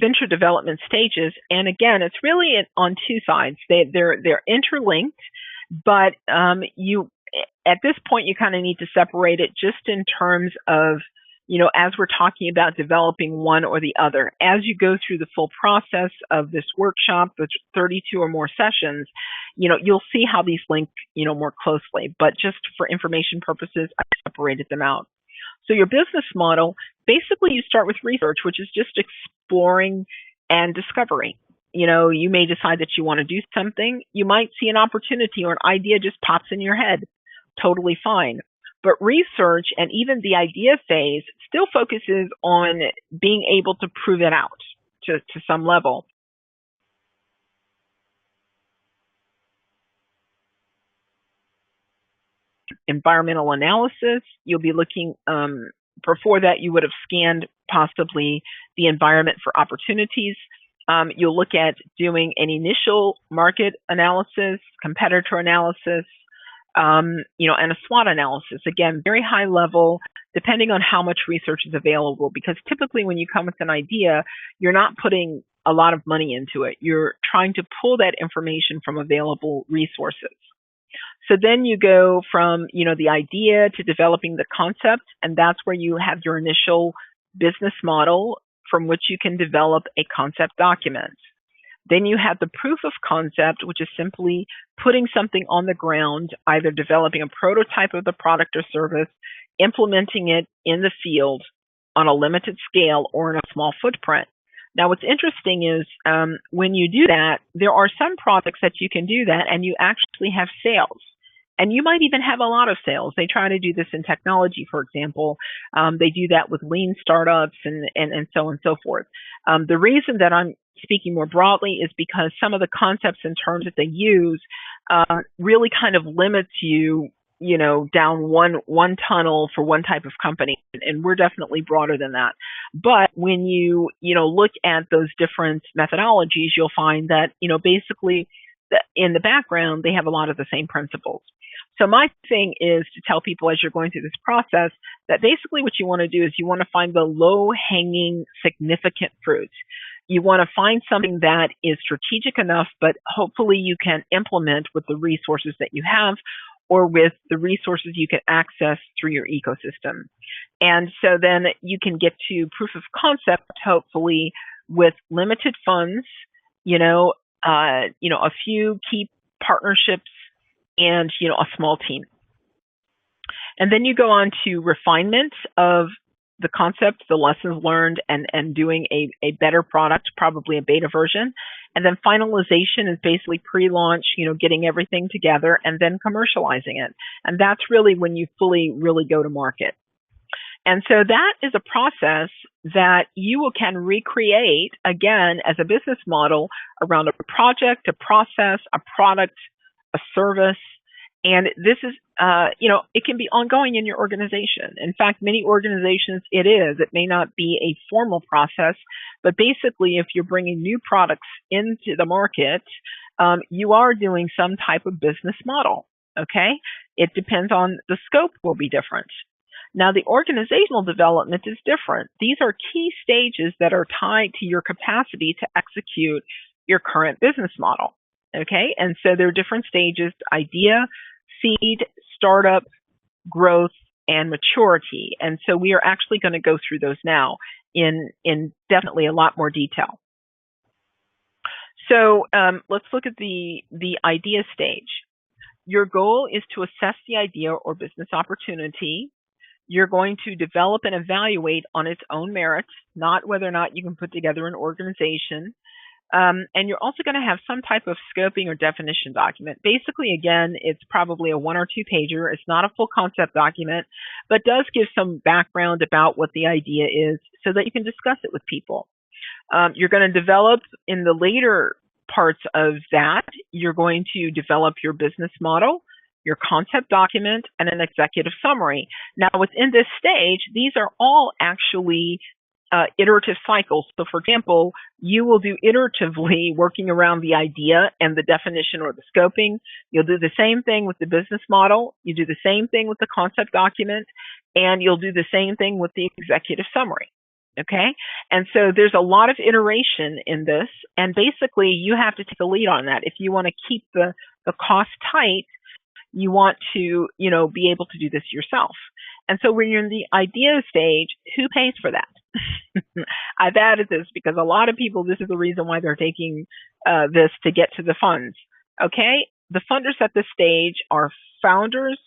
venture development stages. And again, it's really on two sides. They're interlinked, but you at this point you kind of need to separate it just in terms of, as we're talking about developing one or the other. As you go through the full process of this workshop, the 32 or more sessions, you'll see how these link, more closely. But just for information purposes, I separated them out. So your business model, basically you start with research, which is just exploring and discovery. You may decide that you want to do something. You might see an opportunity or an idea just pops in your head. Totally fine. But research and even the idea phase still focuses on being able to prove it out to some level. Environmental analysis, you'll be looking, before that you would have scanned possibly the environment for opportunities. You'll look at doing an initial market analysis, competitor analysis, and a SWOT analysis. Again, very high level, depending on how much research is available, because typically when you come with an idea, you're not putting a lot of money into it. You're trying to pull that information from available resources. So then you go from, the idea to developing the concept, and that's where you have your initial business model from which you can develop a concept document. Then you have the proof of concept, which is simply putting something on the ground, either developing a prototype of the product or service, implementing it in the field on a limited scale or in a small footprint. Now, what's interesting is when you do that, there are some products that you can do that and you actually have sales. And you might even have a lot of sales. They try to do this in technology, for example. They do that with lean startups and so on and so forth. The reason that I'm speaking more broadly is because some of the concepts and terms that they use really kind of limits you, down one tunnel for one type of company. And we're definitely broader than that. But when you, look at those different methodologies, you'll find that, basically in the background, they have a lot of the same principles. So my thing is to tell people as you're going through this process that basically what you want to do is you want to find the low-hanging significant fruit. You want to find something that is strategic enough, but hopefully you can implement with the resources that you have or with the resources you can access through your ecosystem. And so then you can get to proof of concept, hopefully with limited funds, a few key partnerships, and, a small team. And then you go on to refinement of the concept, the lessons learned, and doing a better product, probably a beta version. And then finalization is basically pre-launch, getting everything together and then commercializing it. And that's really when you fully really go to market. And so that is a process that you can recreate, again, as a business model around a project, a process, a product, a service. And this is, it can be ongoing in your organization. In fact, many organizations, it is. It may not be a formal process, but basically, if you're bringing new products into the market, you are doing some type of business model, okay? It depends on the scope will be different. Now, the organizational development is different. These are key stages that are tied to your capacity to execute your current business model. Okay, and so there are different stages: idea, seed, startup, growth, and maturity. And so we are actually going to go through those now in definitely a lot more detail. So let's look at the idea stage. Your goal is to assess the idea or business opportunity. You're going to develop and evaluate on its own merits, not whether or not you can put together an organization. And you're also going to have some type of scoping or definition document. Basically, again, it's probably a 1 or 2 pager. It's not a full concept document, but does give some background about what the idea is so that you can discuss it with people. You're going to develop in the later parts of that, you're going to develop your business model, your concept document, and an executive summary. Now, within this stage, these are all actually iterative cycles. So, for example, you will do iteratively working around the idea and the definition or the scoping. You'll do the same thing with the business model. You do the same thing with the concept document, and you'll do the same thing with the executive summary. Okay. And so there's a lot of iteration in this. And basically, you have to take the lead on that. If you want to keep the cost tight, you want to, be able to do this yourself. And so when you're in the idea stage, who pays for that? I've added this because a lot of people, this is the reason why they're taking this to get to the funds. Okay. The funders at this stage are founders,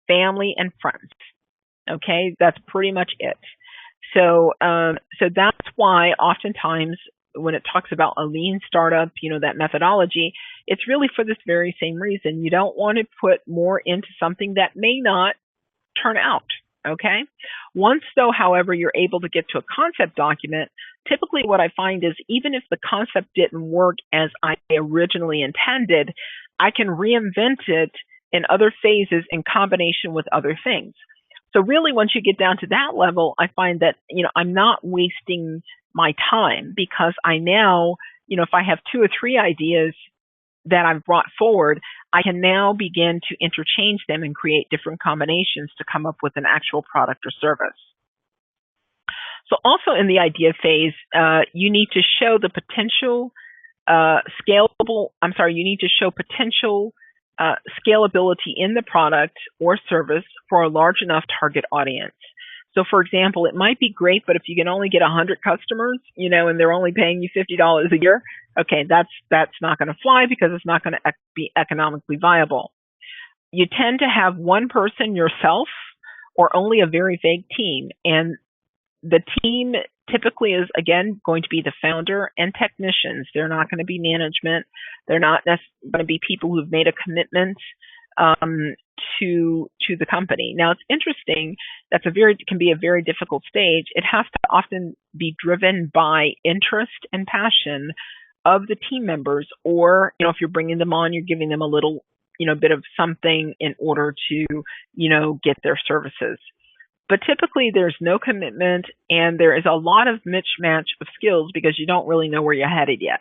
family, and friends. Okay. That's pretty much it. So that's why oftentimes when it talks about a lean startup, that methodology, it's really for this very same reason. You don't want to put more into something that may not turn out. Okay. Once though, however, you're able to get to a concept document, typically what I find is even if the concept didn't work as I originally intended, I can reinvent it in other phases in combination with other things. So really, once you get down to that level, I find that, I'm not wasting my time because I now, if I have 2 or 3 ideas that I've brought forward, I can now begin to interchange them and create different combinations to come up with an actual product or service. So also in the idea phase, you need to show the potential you need to show potential scalability in the product or service for a large enough target audience. So for example, it might be great, but if you can only get 100 customers, and they're only paying you $50 a year, okay, that's not going to fly because it's not going to be economically viable. You tend to have one person yourself or only a very vague team. And the team typically is, again, going to be the founder and technicians. They're not going to be management. They're not necessarily going to be people who've made a commitment to the company. Now, it's interesting. Can be a very difficult stage. It has to often be driven by interest and passion of the team members, or if you're bringing them on, you're giving them a little bit of something in order to get their services. But typically there's no commitment and there is a lot of mismatch of skills because you don't really know where you're headed yet.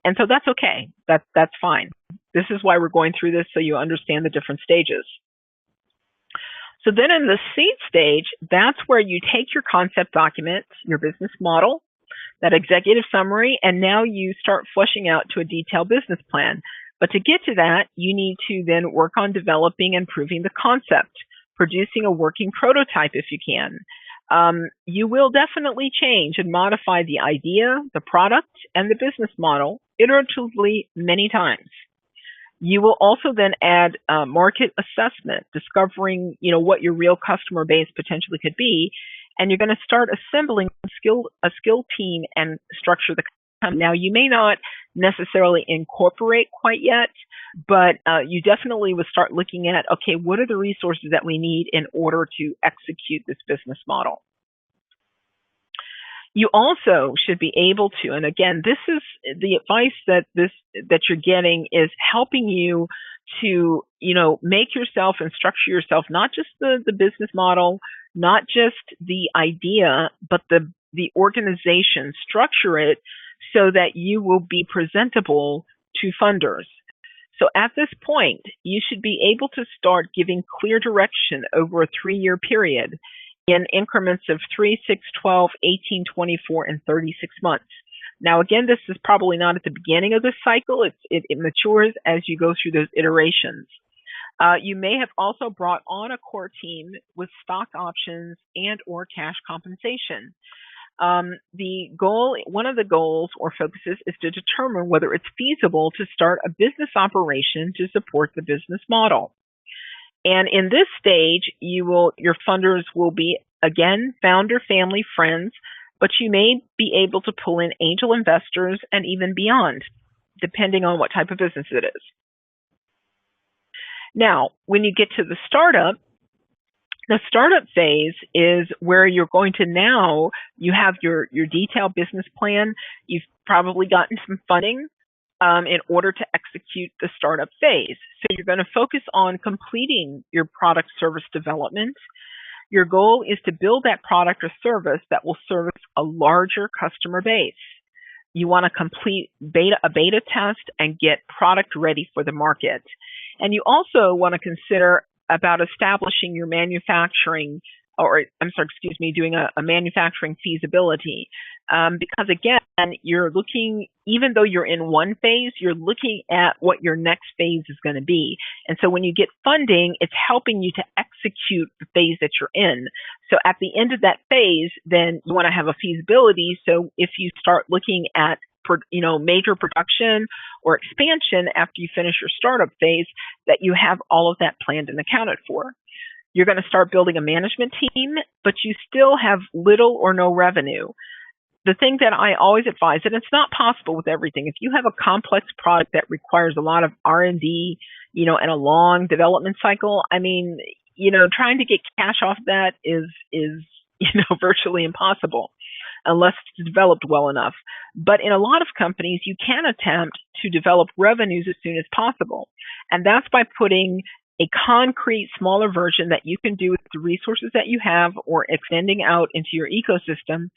And so that's okay. That's fine. This is why we're going through this, so you understand the different stages. So then in the seed stage, that's where you take your concept document, your business model, that executive summary, and now you start fleshing out to a detailed business plan. But to get to that, you need to then work on developing and proving the concept, producing a working prototype if you can. You will definitely change and modify the idea, the product, and the business model iteratively many times. You will also then add market assessment, discovering what your real customer base potentially could be, and you're going to start assembling a skilled team and structure the company. Now, you may not necessarily incorporate quite yet, but you definitely would start looking at, okay, what are the resources that we need in order to execute this business model? You also should be able to, and again, this is the advice that you're getting is helping you to, make yourself and structure yourself, not just the business model, not just the idea, but the organization, structure it so that you will be presentable to funders. So at this point, you should be able to start giving clear direction over a 3-year period in increments of 3, 6, 12, 18, 24, and 36 months. Now, again, this is probably not at the beginning of the cycle. It matures as you go through those iterations. You may have also brought on a core team with stock options and or cash compensation. One of the goals or focuses is to determine whether it's feasible to start a business operation to support the business model. And in this stage, your funders will be, again, founder, family, friends, but you may be able to pull in angel investors and even beyond, depending on what type of business it is. Now, when you get to the startup phase is where you're going to you have your detailed business plan. You've probably gotten some funding in order to execute the startup phase. So you're going to focus on completing your product service development. Your goal is to build that product or service that will service a larger customer base. You want to complete a beta test and get product ready for the market. And you also want to consider about establishing your manufacturing or I'm sorry, excuse me, doing a manufacturing feasibility. Because again, you're looking, even though you're in one phase, you're looking at what your next phase is going to be. And so when you get funding, it's helping you to execute the phase that you're in. So at the end of that phase, then you want to have a feasibility. So if you start looking at major production or expansion after you finish your startup phase, that you have all of that planned and accounted for. You're going to start building a management team, but you still have little or no revenue. The thing that I always advise, and it's not possible with everything, if you have a complex product that requires a lot of R&D, and a long development cycle, I mean, trying to get cash off that is virtually impossible unless it's developed well enough. But in a lot of companies, you can attempt to develop revenues as soon as possible. And that's by putting a concrete, smaller version that you can do with the resources that you have or extending out into your ecosystem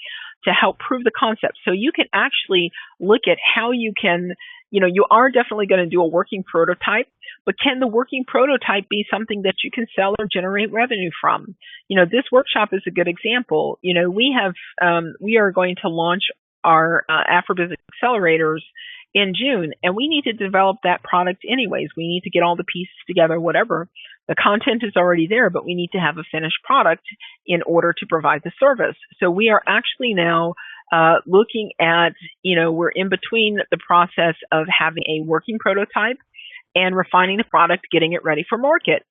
to help prove the concept. So you can actually look at how you can, you are definitely going to do a working prototype, but can the working prototype be something that you can sell or generate revenue from? This workshop is a good example. We are going to launch our Afribiz accelerators in June, and we need to develop that product anyways. We need to get all the pieces together, whatever. The content is already there, but we need to have a finished product in order to provide the service. So we are actually now looking at, we're in between the process of having a working prototype and refining the product, getting it ready for market.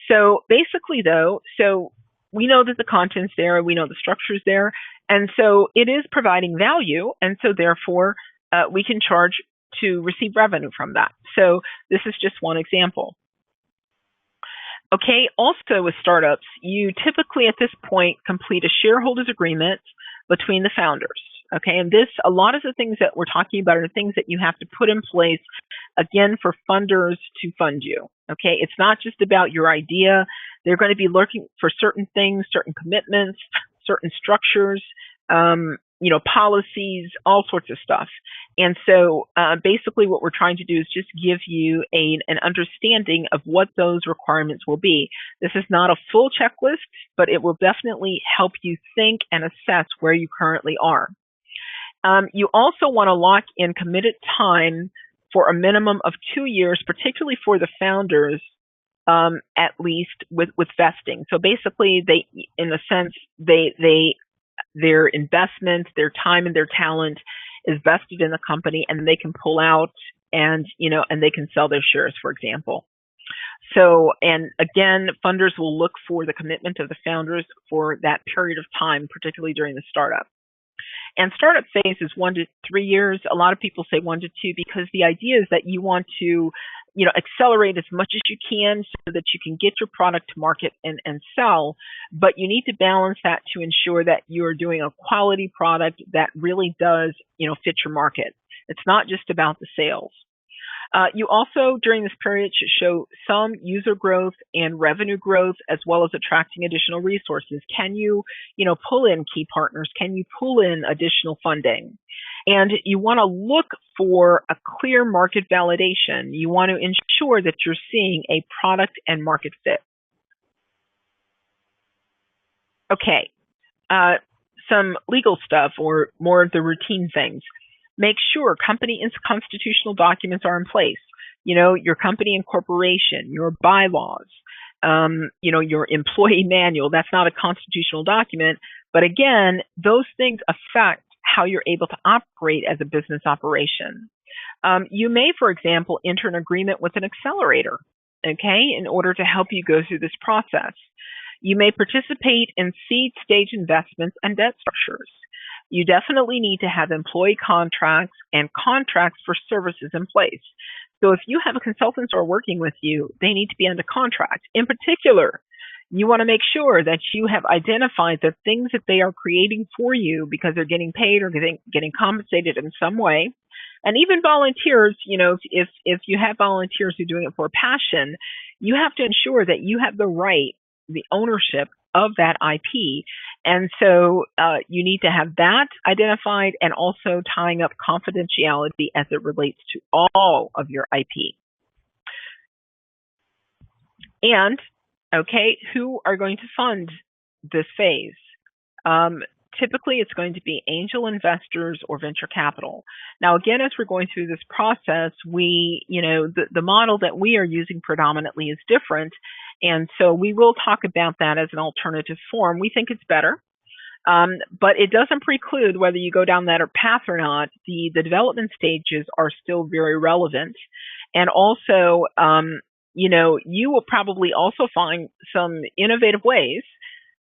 So basically though, we know that the content's there, we know the structure's there, and so it is providing value, and so therefore we can charge to receive revenue from that. So this is just one example. Okay, also with startups, you typically at this point complete a shareholders agreement between the founders. Okay, and a lot of the things that we're talking about are things that you have to put in place, again, for funders to fund you. Okay, it's not just about your idea. They're going to be looking for certain things, certain commitments, certain structures, policies, all sorts of stuff. And so basically what we're trying to do is just give you an understanding of what those requirements will be. This is not a full checklist, but it will definitely help you think and assess where you currently are. You also want to lock in committed time for a minimum of 2 years, particularly for the founders, at least with vesting. So basically, they, in a sense, their investment, their time, and their talent is vested in the company, and they can pull out and they can sell their shares, for example. So, and again, funders will look for the commitment of the founders for that period of time, particularly during the startup. And startup phase is 1 to 3 years. A lot of people say 1 to 2 because the idea is that you want to, accelerate as much as you can so that you can get your product to market and sell. But you need to balance that to ensure that you're doing a quality product that really does, fit your market. It's not just about the sales. You also, during this period, should show some user growth and revenue growth, as well as attracting additional resources. Can you, pull in key partners? Can you pull in additional funding? And you want to look for a clear market validation. You want to ensure that you're seeing a product and market fit. Okay, some legal stuff or more of the routine things. Make sure company and constitutional documents are in place. Your company incorporation, your bylaws, your employee manual. That's not a constitutional document, but again, those things affect how you're able to operate as a business operation. You may, for example, enter an agreement with an accelerator, okay, in order to help you go through this process. You may participate in seed stage investments and debt structures. You definitely need to have employee contracts and contracts for services in place. So if you have consultants who are working with you, they need to be under contract. In particular, you want to make sure that you have identified the things that they are creating for you because they're getting paid or getting compensated in some way. And even volunteers, if you have volunteers who are doing it for passion, you have to ensure that you have the right, the ownership of that IP. And so you need to have that identified and also tying up confidentiality as it relates to all of your IP. And, okay, who are going to fund this phase? Typically, it's going to be angel investors or venture capital. Now, again, as we're going through this process, the model that we are using predominantly is different. And so we will talk about that as an alternative form. We think it's better. But it doesn't preclude whether you go down that path or not. The development stages are still very relevant. And also, you will probably also find some innovative ways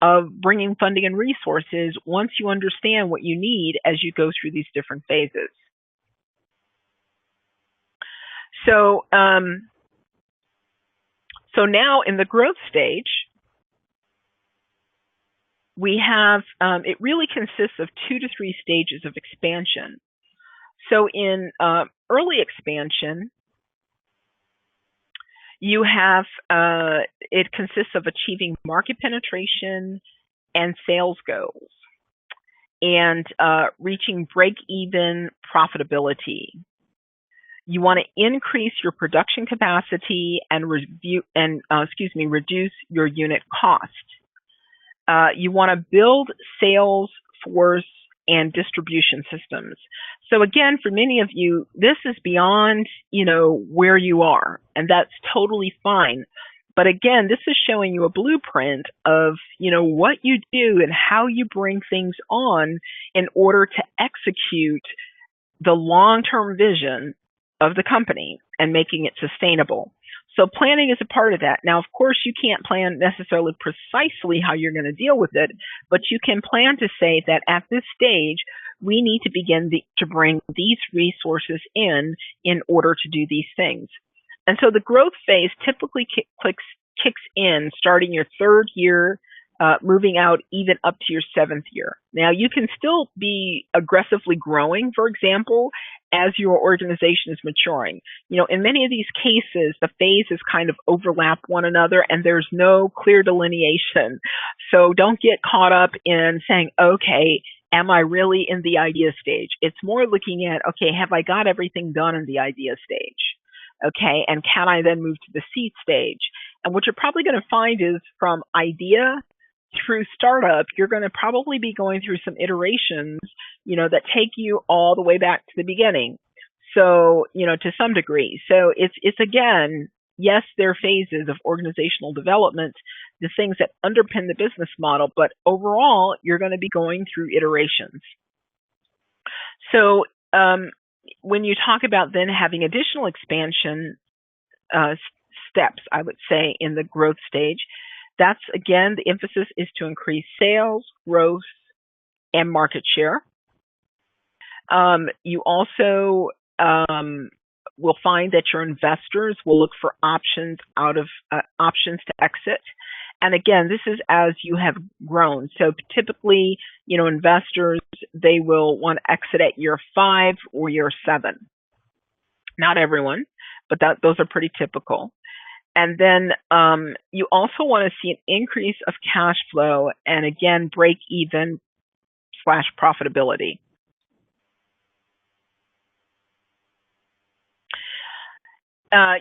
of bringing funding and resources once you understand what you need as you go through these different phases. So now in the growth stage, we have, it really consists of 2 to 3 stages of expansion. So in early expansion, you have, it consists of achieving market penetration and sales goals and reaching break-even profitability. You want to increase your production capacity and reduce your unit cost. You want to build sales force and distribution systems. So again, for many of you, this is beyond, where you are, and that's totally fine. But again, this is showing you a blueprint of, what you do and how you bring things on in order to execute the long-term vision of the company and making it sustainable. So planning is a part of that. Now, of course, you can't plan necessarily precisely how you're going to deal with it, but you can plan to say that at this stage, we need to begin to bring these resources in order to do these things. And so the growth phase typically kicks in starting your 3rd year, moving out even up to your 7th year. Now, you can still be aggressively growing, for example, as your organization is maturing. In many of these cases, the phases kind of overlap one another and there's no clear delineation. So don't get caught up in saying, okay, am I really in the idea stage? It's more looking at, okay, have I got everything done in the idea stage? Okay, and can I then move to the seed stage? And what you're probably going to find is from idea through startup, you're going to probably be going through some iterations, that take you all the way back to the beginning. So, to some degree. So it's again, yes, there are phases of organizational development, the things that underpin the business model, but overall, you're going to be going through iterations. So, when you talk about then having additional expansion steps, I would say, in the growth stage, that's, again, the emphasis is to increase sales, growth, and market share. You also will find that your investors will look for options to exit. And again, this is as you have grown. So typically, investors, they will want to exit at year 5 or year 7. Not everyone, but those are pretty typical. And then you also want to see an increase of cash flow and, again, break even / profitability.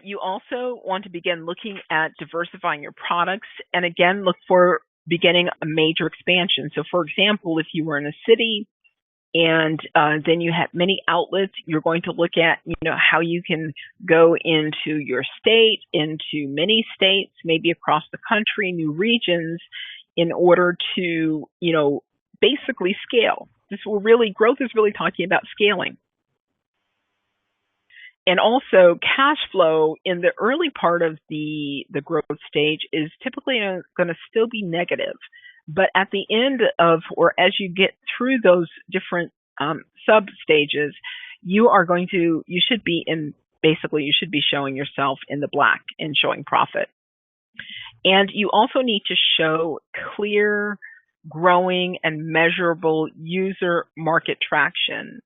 You also want to begin looking at diversifying your products and, again, look for beginning a major expansion. So, for example, if you were in a city and then you have many outlets, you're going to look at, how you can go into your state, into many states, maybe across the country, new regions, in order to, basically scale. Growth is really talking about scaling. And also, cash flow in the early part of the growth stage is typically going to still be negative. But at the end of, or as you get through those different sub stages, you should be showing yourself in the black and showing profit. And you also need to show clear, growing, and measurable user market traction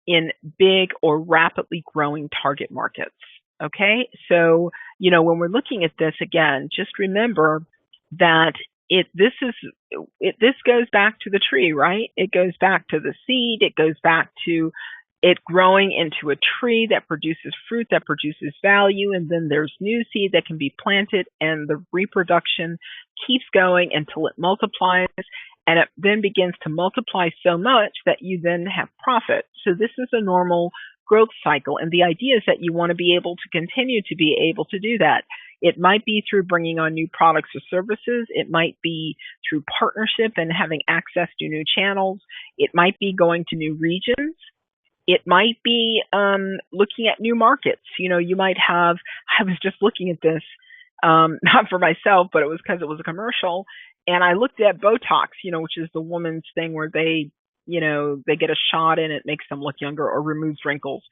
in big or rapidly growing target markets. Okay, so when we're looking at this again, just remember that this goes back to the tree, right? It goes back to the seed. It goes back to it growing into a tree that produces fruit, that produces value, and then there's new seed that can be planted, and the reproduction keeps going until it multiplies, and it then begins to multiply so much that you then have profit. So this is a normal growth cycle, and the idea is that you want to be able to continue to be able to do that. It might be through bringing on new products or services. It might be through partnership and having access to new channels. It might be going to new regions. It might be looking at new markets. You might have, I was just looking at this, not for myself, but it was because it was a commercial. And I looked at Botox, which is the woman's thing where they get a shot and it makes them look younger or removes wrinkles.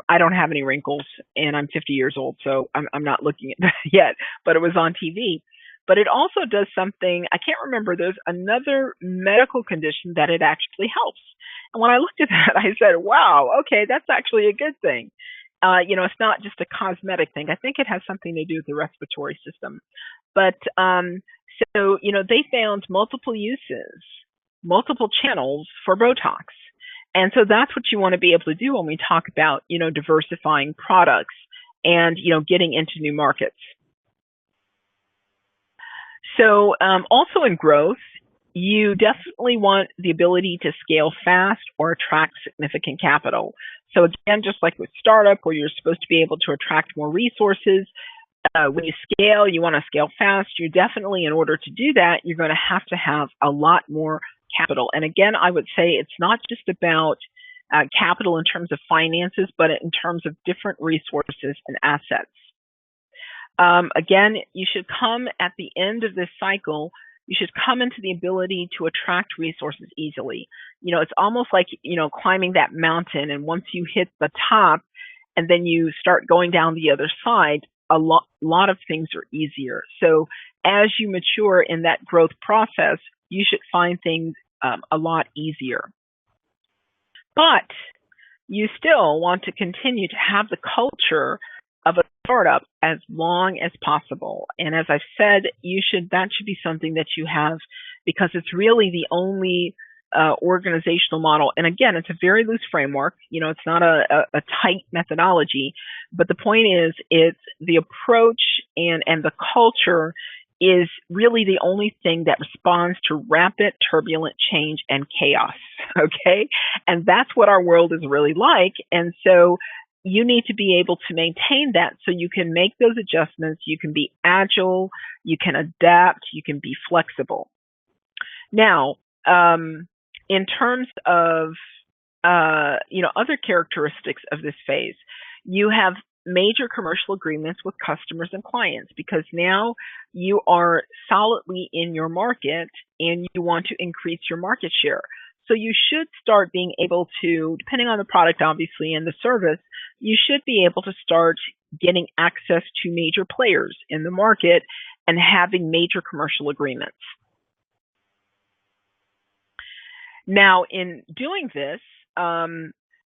I don't have any wrinkles and I'm 50 years old, so I'm not looking at that yet, but it was on TV. But it also does something, I can't remember, there's another medical condition that it actually helps. And when I looked at that, I said, wow, okay, that's actually a good thing. It's not just a cosmetic thing. I think it has something to do with the respiratory system. But so they found multiple uses, multiple channels for Botox. And so that's what you want to be able to do when we talk about, diversifying products and, getting into new markets. So also in growth, you definitely want the ability to scale fast or attract significant capital. So again, just like with startup where you're supposed to be able to attract more resources, when you scale, you want to scale fast. You definitely, in order to do that, you're going to have a lot more capital. And again, I would say it's not just about capital in terms of finances, but in terms of different resources and assets. Again, you should come at the end of this cycle, you should come into the ability to attract resources easily. It's almost like, climbing that mountain, and once you hit the top and then you start going down the other side, a lot of things are easier. So as you mature in that growth process, you should find things a lot easier. But you still want to continue to have the culture of a startup as long as possible. And as I've said, that should be something that you have, because it's really the only organizational model. And again, it's a very loose framework. It's not a tight methodology, but the point is, it's the approach and the culture is really the only thing that responds to rapid, turbulent change and chaos. Okay. And that's what our world is really like. And so you need to be able to maintain that so you can make those adjustments. You can be agile, you can adapt, you can be flexible. Now, in terms of, other characteristics of this phase, you have major commercial agreements with customers and clients, because now you are solidly in your market and you want to increase your market share. So you should start being able to, depending on the product, obviously, and the service, you should be able to start getting access to major players in the market and having major commercial agreements. Now, in doing this,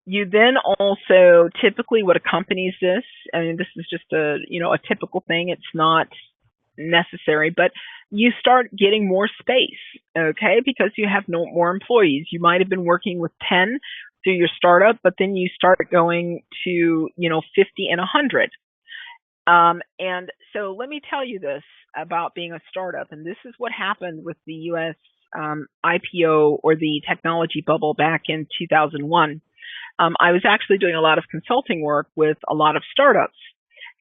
you then also, typically what accompanies this, this is just a typical thing, it's not necessary, but you start getting more space, okay, because you have more employees. You might have been working with 10 through your startup, but then you start going to, 50 and 100. And so let me tell you this about being a startup, and this is what happened with the U.S. IPO or the technology bubble back in 2001. I was actually doing a lot of consulting work with a lot of startups.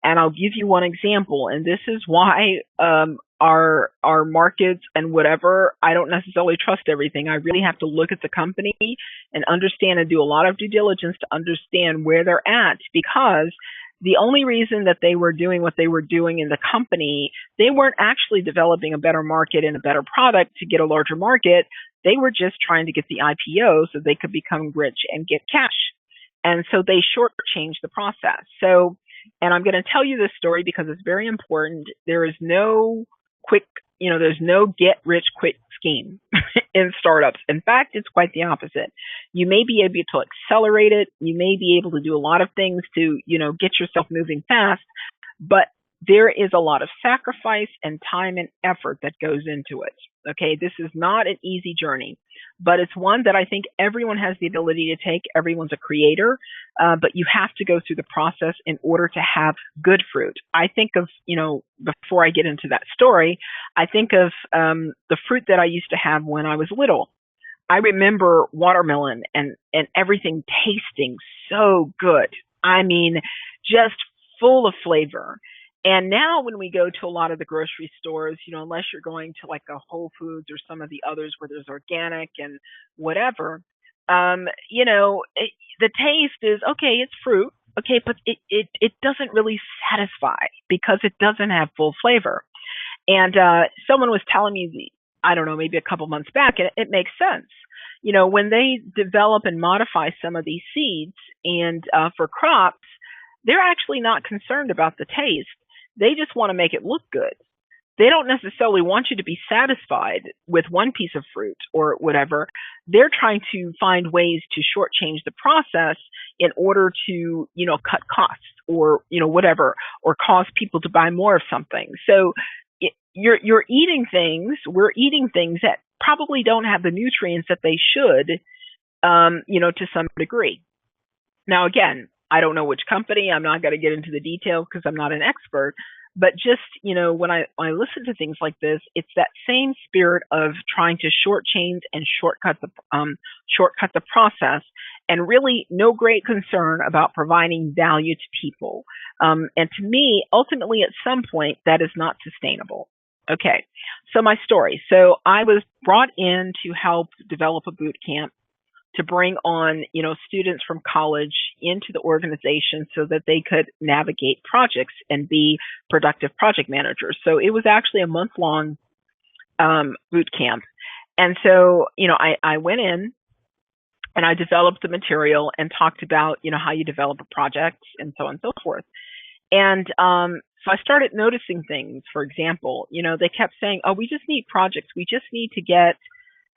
And I'll give you one example. And this is why our markets and whatever, I don't necessarily trust everything. I really have to look at the company and understand and do a lot of due diligence to understand where they're at, because the only reason that they were doing what they were doing in the company, they weren't actually developing a better market and a better product to get a larger market. They were just trying to get the IPO so they could become rich and get cash. And so they shortchanged the process. So, and I'm going to tell you this story because it's very important. There is no quick, there's no get rich quick scheme in startups. In fact, it's quite the opposite. You may be able to accelerate it. You may be able to do a lot of things to, get yourself moving fast, but there is a lot of sacrifice and time and effort that goes into it. Okay. This is not an easy journey. but it's one that I think everyone has the ability to take. Everyone's a creator, but you have to go through the process in order to have good fruit. I think of, before I get into that story, I think of the fruit that I used to have when I was little. I remember watermelon and everything tasting so good. I mean, just full of flavor. And now when we go to a lot of the grocery stores, unless you're going to like a Whole Foods or some of the others where there's organic and whatever, the taste is okay, it's fruit. Okay, but it doesn't really satisfy because it doesn't have full flavor. And someone was telling me, I don't know, maybe a couple months back, and it makes sense. When they develop and modify some of these seeds and for crops, they're actually not concerned about the taste. They just want to make it look good. They don't necessarily want you to be satisfied with one piece of fruit or whatever. They're trying to find ways to shortchange the process in order to, cut costs or, whatever, or cause people to buy more of something. So we're eating things that probably don't have the nutrients that they should, to some degree. Now, again, I don't know which company. I'm not going to get into the details because I'm not an expert. But just, when I listen to things like this, it's that same spirit of trying to shortchange and shortcut the process, and really no great concern about providing value to people. And to me, ultimately, at some point, that is not sustainable. Okay, so my story. So I was brought in to help develop a boot camp to bring on, students from college into the organization so that they could navigate projects and be productive project managers. So it was actually a month-long boot camp. And so, I went in and I developed the material and talked about, how you develop a project and so on and so forth. And so I started noticing things. For example, they kept saying, "Oh, we just need projects. We just need to get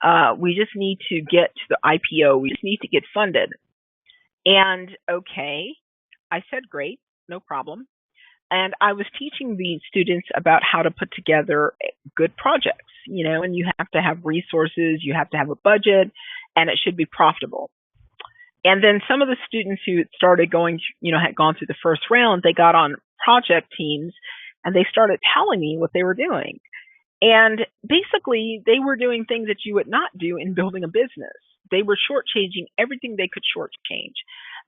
to the IPO. We just need to get funded." And okay, I said, great, no problem. And I was teaching the students about how to put together good projects, and you have to have resources, you have to have a budget, and it should be profitable. And then some of the students who started going, had gone through the first round, they got on project teams and they started telling me what they were doing. And basically, they were doing things that you would not do in building a business. They were shortchanging everything they could shortchange.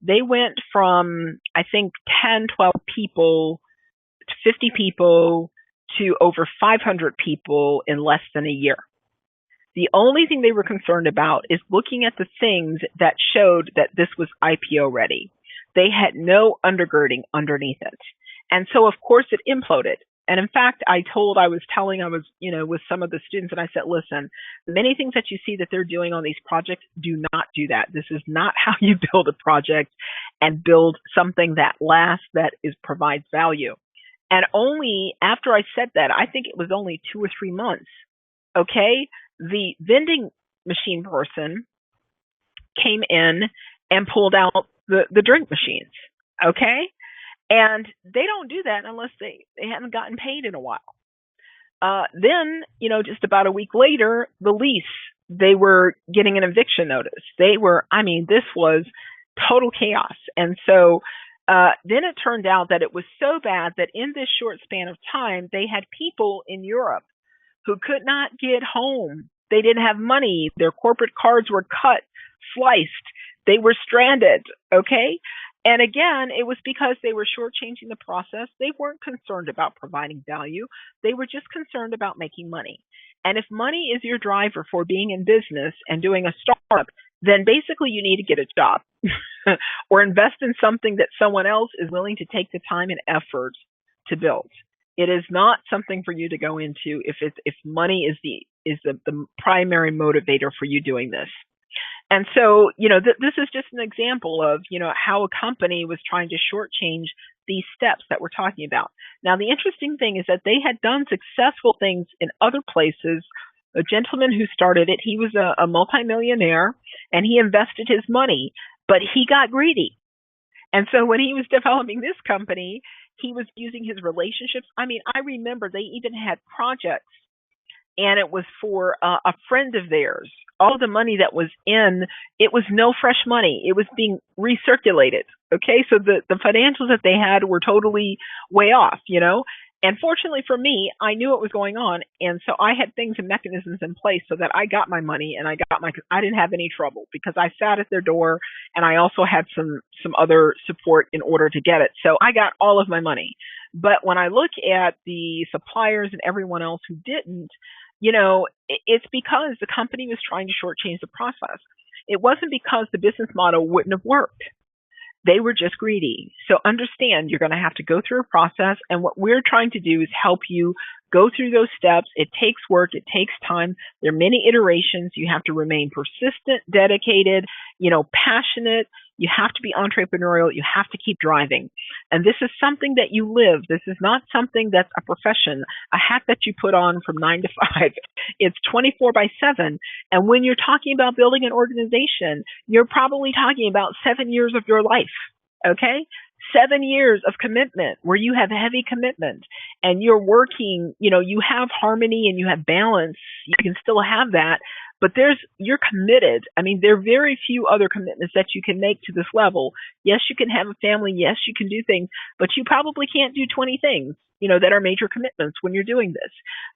They went from, I think, 10, 12 people to 50 people to over 500 people in less than a year. The only thing they were concerned about is looking at the things that showed that this was IPO ready. They had no undergirding underneath it. And so, of course, it imploded. And in fact, I was with some of the students, and I said, listen, many things that you see that they're doing on these projects, do not do that. This is not how you build a project and build something that lasts, provides value. And only after I said that, I think it was only 2 or 3 months, okay, the vending machine person came in and pulled out the drink machines, okay? And they don't do that unless they haven't gotten paid in a while. Then, just about a week later, the lease, they were getting an eviction notice. This was total chaos. And so then it turned out that it was so bad that in this short span of time, they had people in Europe who could not get home. They didn't have money. Their corporate cards were cut, sliced. They were stranded, okay? And again, it was because they were shortchanging the process. They weren't concerned about providing value. They were just concerned about making money. And if money is your driver for being in business and doing a startup, then basically you need to get a job or invest in something that someone else is willing to take the time and effort to build. It is not something for you to go into if money is the primary motivator for you doing this. And so, this is just an example of, how a company was trying to shortchange these steps that we're talking about. Now, the interesting thing is that they had done successful things in other places. A gentleman who started it, he was a multimillionaire, and he invested his money, but he got greedy. And so when he was developing this company, he was using his relationships. I remember they even had projects, and it was for a friend of theirs all of the money that was in, it was no fresh money. It was being recirculated. Okay. So the financials that they had were totally way off, you know? And fortunately for me, I knew what was going on. And so I had things and mechanisms in place so that I got my money and I didn't have any trouble because I sat at their door and I also had some other support in order to get it. So I got all of my money. But when I look at the suppliers and everyone else who didn't, you know, it's because the company was trying to shortchange the process. It wasn't because the business model wouldn't have worked. They were just greedy. So understand you're going to have to go through a process. And what we're trying to do is help you go through those steps. It takes work. It takes time. There are many iterations. You have to remain persistent, dedicated, you know, passionate. You have to be entrepreneurial. You have to keep driving. And this is something that you live. This is not something that's a profession, a hat that you put on from 9 to 5. It's 24/7. And when you're talking about building an organization, you're probably talking about 7 years of your life. Okay? 7 years of commitment where you have heavy commitment and you're working, you know, you have harmony and you have balance. You can still have that, but you're committed. I mean, there are very few other commitments that you can make to this level. Yes, you can have a family. Yes, you can do things, but you probably can't do 20 things, you know, that are major commitments when you're doing this.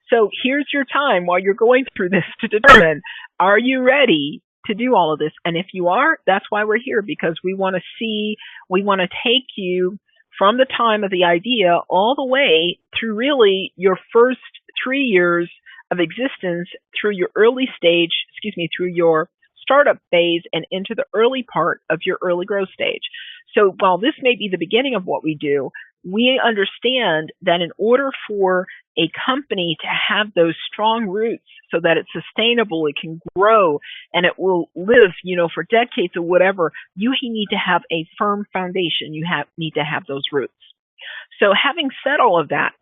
So here's your time while you're going through this to determine, are you ready to do all of this? And if you are, that's why we're here, because we want to take you from the time of the idea all the way through really your first 3 years of existence, through your through your startup phase and into the early part of your early growth stage. So while this may be the beginning of what we do, we understand that in order for a company to have those strong roots so that it's sustainable, it can grow, and it will live, you know, for decades or whatever, you need to have a firm foundation. You need to have those roots. So having said all of that,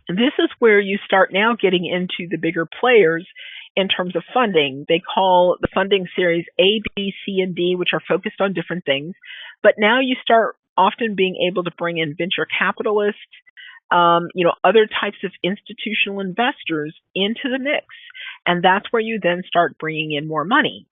this is where you start now getting into the bigger players in terms of funding. They call the funding series A, B, C, and D, which are focused on different things. But now you start often being able to bring in venture capitalists, you know, other types of institutional investors into the mix. And that's where you then start bringing in more money.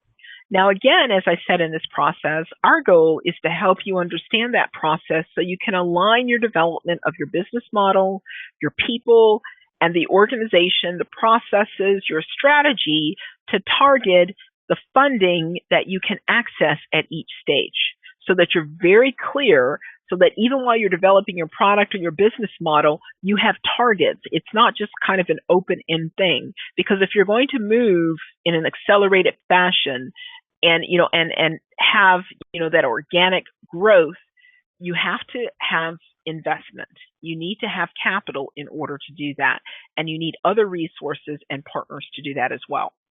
Now, again, as I said in this process, our goal is to help you understand that process so you can align your development of your business model, your people, and the organization, the processes, your strategy to target the funding that you can access at each stage so that you're very clear, so that even while you're developing your product or your business model, you have targets. It's not just kind of an open-end thing, because if you're going to move in an accelerated fashion and, you know, and have, you know, that organic growth, you have to have investment. You need to have capital in order to do that. And you need other resources and partners to do that as well.